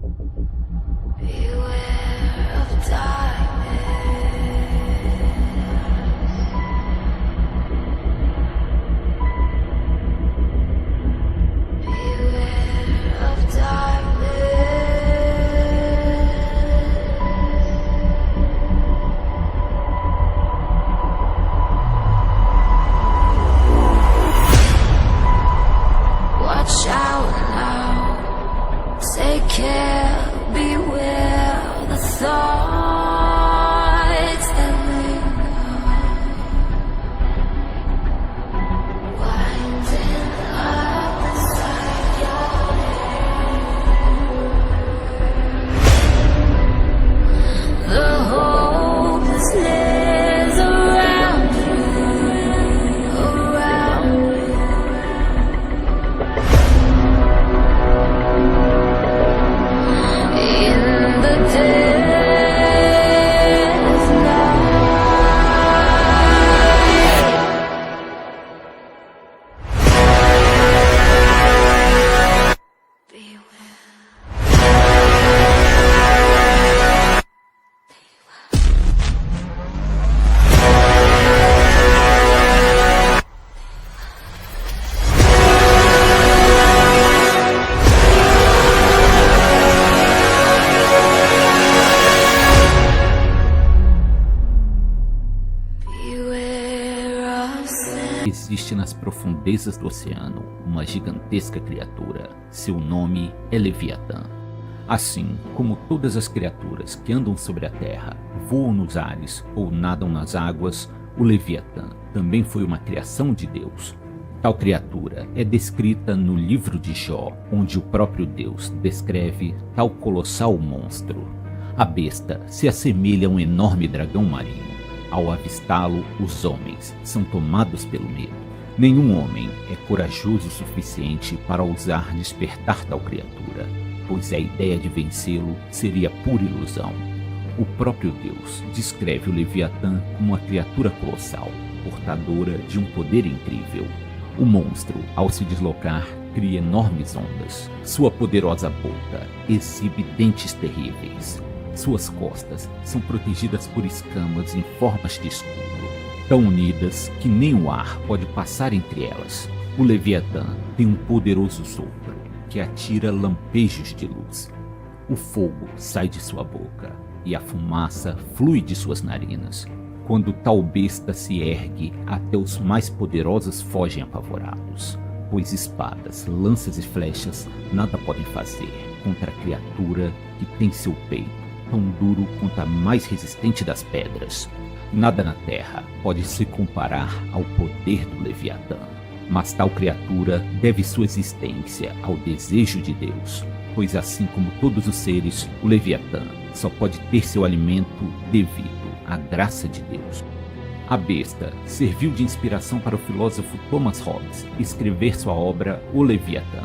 Beware of darkness. Beware of darkness. Watch out now. Take care. Beware the thoughts that linger, winding up inside your head. The hopelessness around you, around you. In the dead of night. Beware. Beware of sin. Existe nas profundezas do oceano uma gigantesca criatura. Seu nome é Leviatã. Assim como todas as criaturas que andam sobre a terra, voam nos ares ou nadam nas águas, o Leviatã também foi uma criação de Deus. Tal criatura é descrita no livro de Jó, onde o próprio Deus descreve tal colossal monstro. A besta se assemelha a um enorme dragão marinho. Ao avistá-lo, os homens são tomados pelo medo. Nenhum homem é corajoso o suficiente para ousar despertar tal criatura, pois a ideia de vencê-lo seria pura ilusão. O próprio Deus descreve o Leviatã como uma criatura colossal, portadora de um poder incrível. O monstro, ao se deslocar, cria enormes ondas. Sua poderosa boca exibe dentes terríveis. Suas costas são protegidas por escamas em formas de escudo, tão unidas que nem o ar pode passar entre elas. O Leviatã tem um poderoso sopro que atira lampejos de luz. O fogo sai de sua boca e a fumaça flui de suas narinas. Quando tal besta se ergue, até os mais poderosos fogem apavorados, pois espadas, lanças e flechas nada podem fazer contra a criatura que tem seu peito tão duro quanto a mais resistente das pedras. Nada na terra pode se comparar ao poder do Leviatã. Mas tal criatura deve sua existência ao desejo de Deus, pois assim como todos os seres, o Leviatã só pode ter seu alimento devido à graça de Deus. A besta serviu de inspiração para o filósofo Thomas Hobbes escrever sua obra O Leviatã.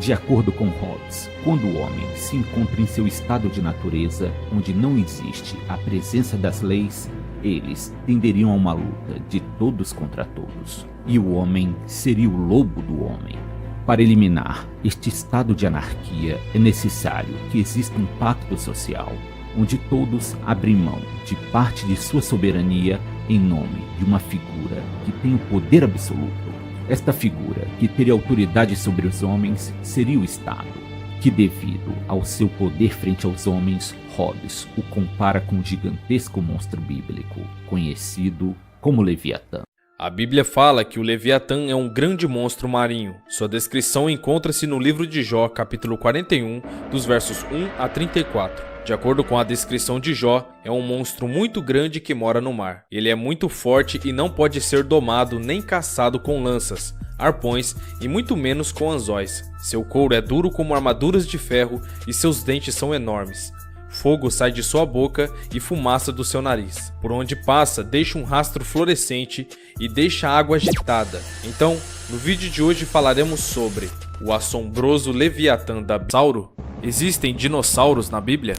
De acordo com Hobbes, quando o homem se encontra em seu estado de natureza, onde não existe a presença das leis, eles tenderiam a uma luta de todos contra todos, e o homem seria o lobo do homem. Para eliminar este estado de anarquia, é necessário que exista um pacto social, onde todos abrem mão de parte de sua soberania em nome de uma figura que tem o poder absoluto. Esta figura, que teria autoridade sobre os homens, seria o Estado, que devido ao seu poder frente aos homens, Hobbes o compara com um gigantesco monstro bíblico, conhecido como Leviatã. A Bíblia fala que o Leviatã é um grande monstro marinho. Sua descrição encontra-se no livro de Jó, capítulo 41, dos versos 1 a 34. De acordo com a descrição de Jó, é um monstro muito grande que mora no mar. Ele é muito forte e não pode ser domado nem caçado com lanças, arpões e muito menos com anzóis. Seu couro é duro como armaduras de ferro e seus dentes são enormes. Fogo sai de sua boca e fumaça do seu nariz. Por onde passa, deixa um rastro fluorescente e deixa a água agitada. Então, no vídeo de hoje falaremos sobre o assombroso Leviatã da Sauro. Existem dinossauros na Bíblia?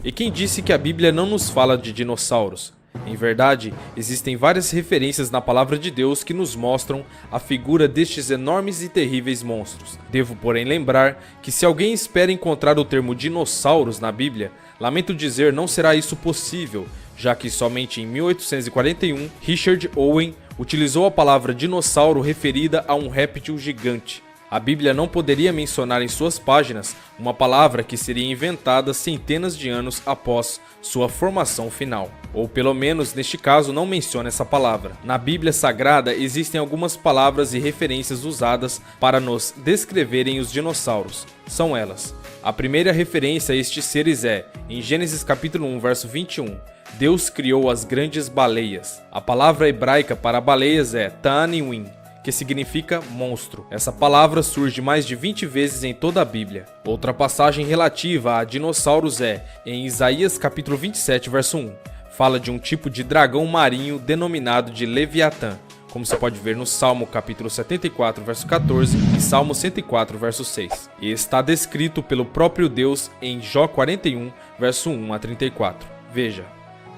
E quem disse que a Bíblia não nos fala de dinossauros? Em verdade, existem várias referências na palavra de Deus que nos mostram a figura destes enormes e terríveis monstros. Devo, porém, lembrar que se alguém espera encontrar o termo dinossauros na Bíblia, lamento dizer, não será isso possível, já que somente em 1841, Richard Owen utilizou a palavra dinossauro referida a um réptil gigante. A Bíblia não poderia mencionar em suas páginas uma palavra que seria inventada centenas de anos após sua formação final. Ou pelo menos, neste caso, não menciona essa palavra. Na Bíblia Sagrada existem algumas palavras e referências usadas para nos descreverem os dinossauros. São elas. A primeira referência a estes seres é, em Gênesis capítulo 1, verso 21, Deus criou as grandes baleias. A palavra hebraica para baleias é Ta'aniwin, que significa monstro. Essa palavra surge mais de 20 vezes em toda a Bíblia. Outra passagem relativa a dinossauros é em Isaías capítulo 27, verso 1. Fala de um tipo de dragão marinho denominado de Leviatã, como você pode ver no Salmo capítulo 74, verso 14 e Salmo 104, verso 6. E está descrito pelo próprio Deus em Jó 41, verso 1 a 34. Veja.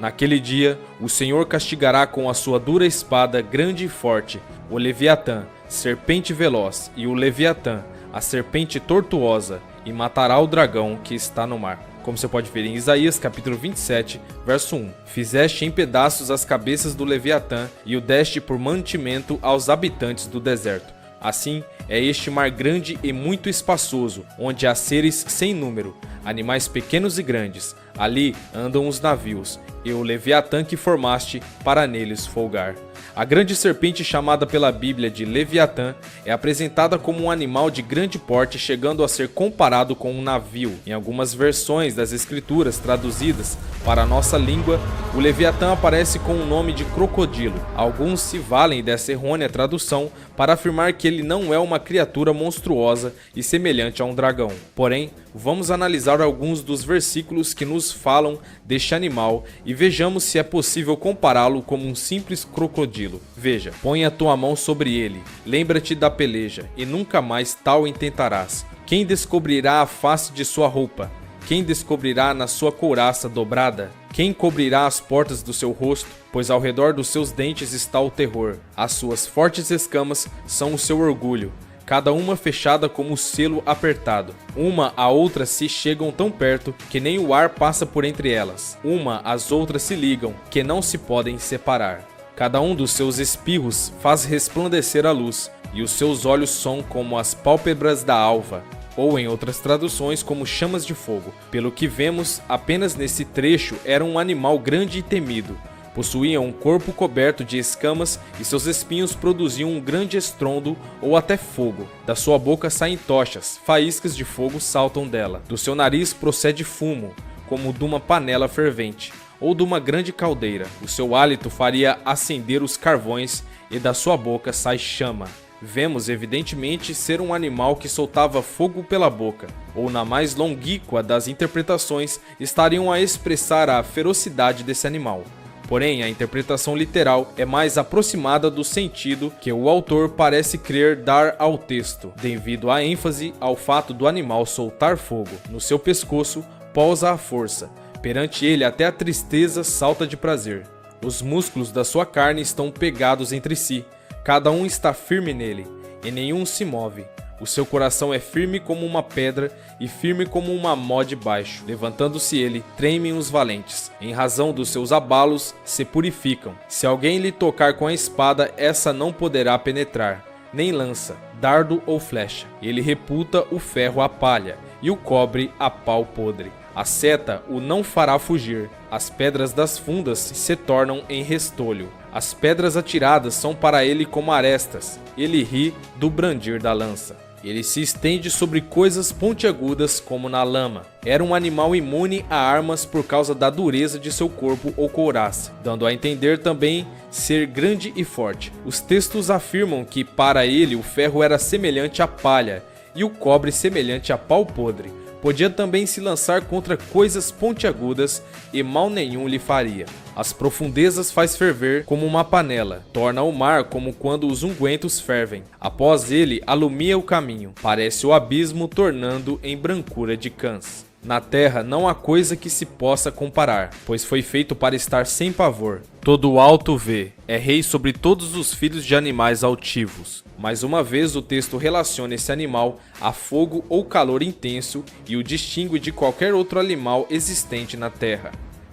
Naquele dia, o Senhor castigará com a sua dura espada grande e forte o Leviatã, serpente veloz, e o Leviatã, a serpente tortuosa, e matará o dragão que está no mar. Como você pode ver em Isaías capítulo 27, verso 1. Fizeste em pedaços as cabeças do Leviatã e o deste por mantimento aos habitantes do deserto. Assim, é este mar grande e muito espaçoso, onde há seres sem número, animais pequenos e grandes. Ali andam os navios, e o Leviatã que formaste para neles folgar. A grande serpente chamada pela Bíblia de Leviatã é apresentada como um animal de grande porte, chegando a ser comparado com um navio. Em algumas versões das escrituras traduzidas para a nossa língua, o Leviatã aparece com o nome de crocodilo. Alguns se valem dessa errônea tradução para afirmar que ele não é uma criatura monstruosa e semelhante a um dragão. Porém, vamos analisar alguns dos versículos que nos falam deste animal e vejamos se é possível compará-lo como um simples crocodilo. Veja, põe a tua mão sobre ele, lembra-te da peleja, e nunca mais tal intentarás. Quem descobrirá a face de sua roupa? Quem descobrirá na sua couraça dobrada? Quem cobrirá as portas do seu rosto? Pois ao redor dos seus dentes está o terror. As suas fortes escamas são o seu orgulho, cada uma fechada como o selo apertado. Uma a outra se chegam tão perto que nem o ar passa por entre elas. Uma às outras se ligam, que não se podem separar. Cada um dos seus espirros faz resplandecer a luz, e os seus olhos são como as pálpebras da alva, ou em outras traduções como chamas de fogo. Pelo que vemos, apenas nesse trecho era um animal grande e temido. Possuía um corpo coberto de escamas e seus espinhos produziam um grande estrondo ou até fogo. Da sua boca saem tochas, faíscas de fogo saltam dela. Do seu nariz procede fumo, como de uma panela fervente, ou de uma grande caldeira. O seu hálito faria acender os carvões e da sua boca sai chama. Vemos evidentemente ser um animal que soltava fogo pela boca, ou na mais longínqua das interpretações estariam a expressar a ferocidade desse animal. Porém, a interpretação literal é mais aproximada do sentido que o autor parece querer dar ao texto, devido à ênfase ao fato do animal soltar fogo. No seu pescoço pousa a força, perante ele até a tristeza salta de prazer. Os músculos da sua carne estão pegados entre si, cada um está firme nele, e nenhum se move. O seu coração é firme como uma pedra e firme como uma mó de baixo. Levantando-se ele, tremem os valentes. Em razão dos seus abalos, se purificam. Se alguém lhe tocar com a espada, essa não poderá penetrar, nem lança, dardo ou flecha. Ele reputa o ferro à palha e o cobre a pau podre. A seta o não fará fugir. As pedras das fundas se tornam em restolho. As pedras atiradas são para ele como arestas. Ele ri do brandir da lança. Ele se estende sobre coisas pontiagudas como na lama. Era um animal imune a armas por causa da dureza de seu corpo ou couraça, dando a entender também ser grande e forte. Os textos afirmam que para ele o ferro era semelhante à palha e o cobre semelhante a pau podre. Podia também se lançar contra coisas pontiagudas e mal nenhum lhe faria. As profundezas faz ferver como uma panela, torna o mar como quando os ungüentos fervem. Após ele, alumia o caminho, parece o abismo tornando em brancura de cãs. Na terra não há coisa que se possa comparar, pois foi feito para estar sem pavor. Todo o alto vê, é rei sobre todos os filhos de animais altivos. Mais uma vez o texto relaciona esse animal a fogo ou calor intenso e o distingue de qualquer outro animal existente na terra.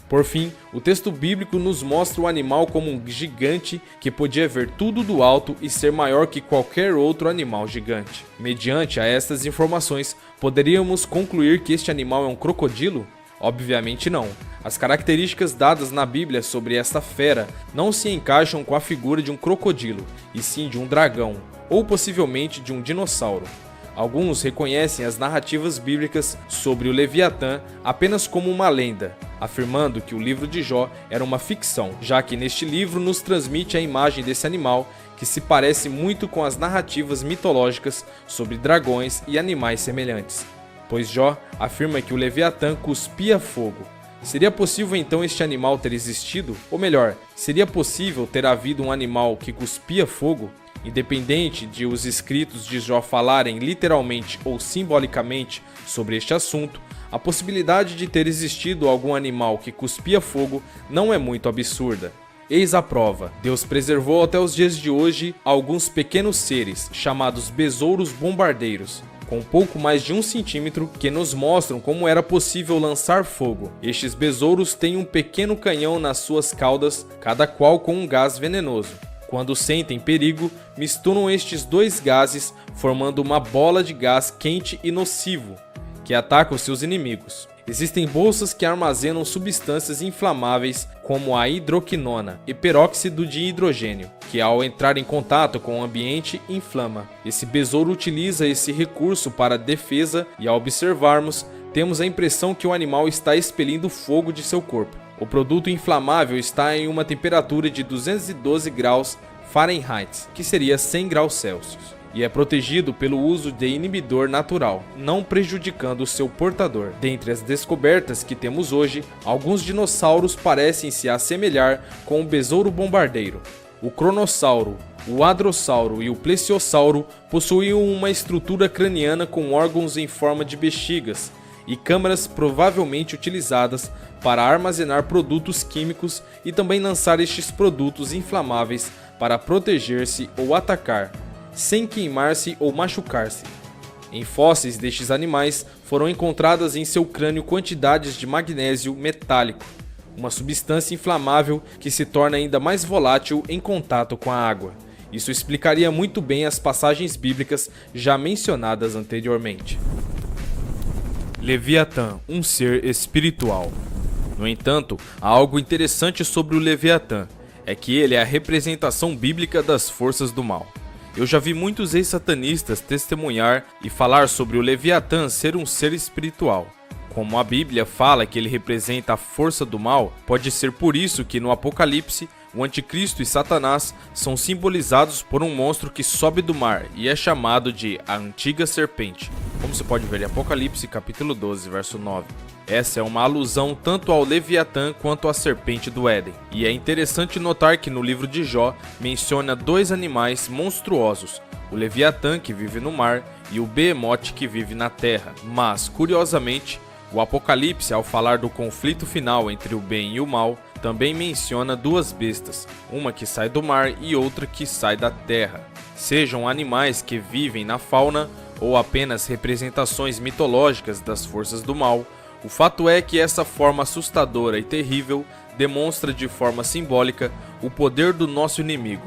Por fim, o texto bíblico nos mostra o animal como um gigante que podia ver tudo do alto e ser maior que qualquer outro animal gigante. Mediante a estas informações, poderíamos concluir que este animal é um crocodilo? Obviamente não. As características dadas na Bíblia sobre esta fera não se encaixam com a figura de um crocodilo, e sim de um dragão, ou possivelmente de um dinossauro. Alguns reconhecem as narrativas bíblicas sobre o Leviatã apenas como uma lenda, afirmando que o livro de Jó era uma ficção, já que neste livro nos transmite a imagem desse animal que se parece muito com as narrativas mitológicas sobre dragões e animais semelhantes. Pois Jó afirma que o Leviatã cuspia fogo. Seria possível então este animal ter existido? Ou melhor, seria possível ter havido um animal que cuspia fogo? Independente de os escritos de Jó falarem literalmente ou simbolicamente sobre este assunto, a possibilidade de ter existido algum animal que cuspia fogo não é muito absurda. Eis a prova: Deus preservou até os dias de hoje alguns pequenos seres, chamados besouros bombardeiros, com pouco mais de 1 centímetro, que nos mostram como era possível lançar fogo. Estes besouros têm um pequeno canhão nas suas caudas, cada qual com um gás venenoso. Quando sentem perigo, misturam estes dois gases, formando uma bola de gás quente e nocivo, que ataca os seus inimigos. Existem bolsas que armazenam substâncias inflamáveis como a hidroquinona e peróxido de hidrogênio, que ao entrar em contato com o ambiente inflama. Esse besouro utiliza esse recurso para defesa e ao observarmos, temos a impressão que o animal está expelindo fogo de seu corpo. O produto inflamável está em uma temperatura de 212 graus Fahrenheit, que seria 100 graus Celsius, e é protegido pelo uso de inibidor natural, não prejudicando o seu portador. Dentre as descobertas que temos hoje, alguns dinossauros parecem se assemelhar com o besouro bombardeiro. O cronossauro, o hadrossauro e o plesiosauro possuíam uma estrutura craniana com órgãos em forma de bexigas e câmaras provavelmente utilizadas para armazenar produtos químicos e também lançar estes produtos inflamáveis para proteger-se ou atacar, sem queimar-se ou machucar-se. Em fósseis destes animais foram encontradas em seu crânio quantidades de magnésio metálico, uma substância inflamável que se torna ainda mais volátil em contato com a água. Isso explicaria muito bem as passagens bíblicas já mencionadas anteriormente. Leviatã, um ser espiritual. No entanto, há algo interessante sobre o Leviatã, é que ele é a representação bíblica das forças do mal. Eu já vi muitos ex-satanistas testemunhar e falar sobre o Leviatã ser um ser espiritual. Como a Bíblia fala que ele representa a força do mal, pode ser por isso que no Apocalipse, o Anticristo e Satanás são simbolizados por um monstro que sobe do mar e é chamado de a Antiga Serpente, como se pode ver em Apocalipse capítulo 12, verso 9. Essa é uma alusão tanto ao Leviatã quanto à serpente do Éden. E é interessante notar que no livro de Jó menciona dois animais monstruosos, o Leviatã que vive no mar e o Behemote que vive na terra. Mas, curiosamente, o Apocalipse, ao falar do conflito final entre o bem e o mal, também menciona duas bestas, uma que sai do mar e outra que sai da terra. Sejam animais que vivem na fauna ou apenas representações mitológicas das forças do mal, o fato é que essa forma assustadora e terrível demonstra de forma simbólica o poder do nosso inimigo,